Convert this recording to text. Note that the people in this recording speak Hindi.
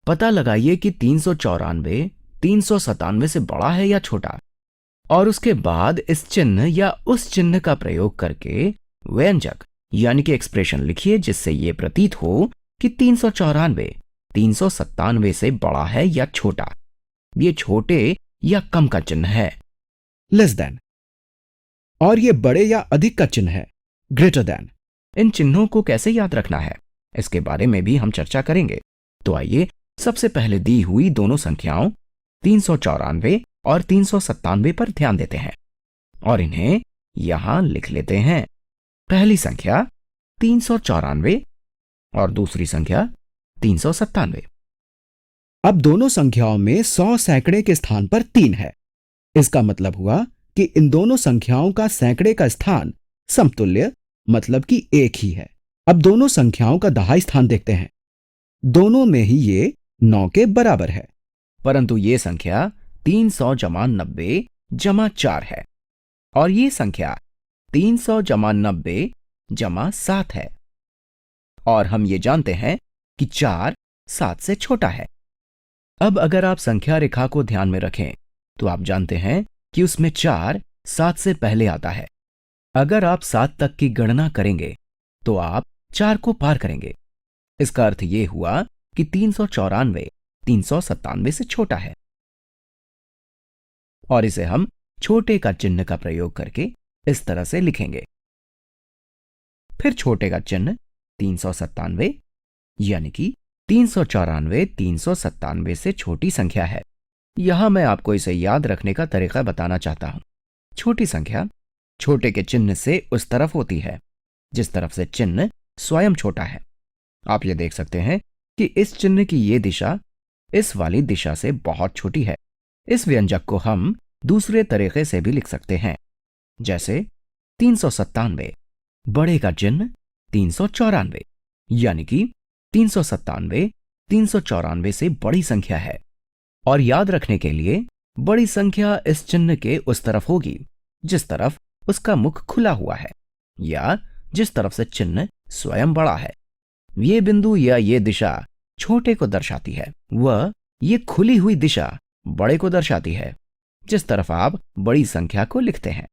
पता लगाइए कि 394 397 से बड़ा है या छोटा, और उसके बाद इस चिन्ह या उस चिन्ह का प्रयोग करके व्यंजक यानी कि एक्सप्रेशन लिखिए जिससे यह प्रतीत हो कि 394 397 से बड़ा है या छोटा। ये छोटे या कम का चिन्ह है, लेस देन, और ये बड़े या अधिक का चिन्ह है, ग्रेटर देन। इन चिन्हों को कैसे याद रखना है इसके बारे में भी हम चर्चा करेंगे। तो आइए सबसे पहले दी हुई दोनों संख्याओं 394 और 397 पर ध्यान देते हैं और इन्हें यहां लिख लेते हैं। पहली संख्या 394 और दूसरी संख्या 397। अब दोनों संख्याओं में 100 सैकड़े के स्थान पर 3 है। इसका मतलब हुआ कि इन दोनों संख्याओं का सैकड़े का स्थान समतुल्य मतलब कि एक ही है। अब दोनों संख्याओं का दहाई स्थान देखते हैं। दोनों में ही ये 9 के बराबर है, परंतु ये संख्या 300 जमा 90 जमा 4 है और ये संख्या 300 जमा 90 जमा 7 है, और हम ये जानते हैं कि 4 7 से छोटा है। अब अगर आप संख्या रेखा को ध्यान में रखें तो आप जानते हैं कि उसमें 4 7 से पहले आता है। अगर आप 7 तक की गणना करेंगे तो आप 4 को पार करेंगे। इसका अर्थ यह हुआ कि 394 397 से छोटा है, और इसे हम छोटे का चिन्ह का प्रयोग करके इस तरह से लिखेंगे। फिर छोटे का चिन्ह 397 यानी कि 394 397 से छोटी संख्या है। यहां मैं आपको इसे याद रखने का तरीका बताना चाहता हूं। छोटी संख्या छोटे के चिन्ह से उस तरफ होती है जिस तरफ से चिन्ह स्वयं छोटा है। आप ये देख सकते हैं कि इस चिन्ह की ये दिशा इस वाली दिशा से बहुत छोटी है। इस व्यंजक को हम दूसरे तरीके से भी लिख सकते हैं, जैसे 397 बड़े का चिन्ह 394 यानी कि 397 394 से बड़ी संख्या है। और याद रखने के लिए बड़ी संख्या इस चिन्ह के उस तरफ होगी जिस तरफ उसका मुख खुला हुआ है या जिस तरफ से चिन्ह स्वयं बड़ा है। ये बिंदु या ये दिशा छोटे को दर्शाती है, वह ये खुली हुई दिशा बड़े को दर्शाती है जिस तरफ आप बड़ी संख्या को लिखते हैं।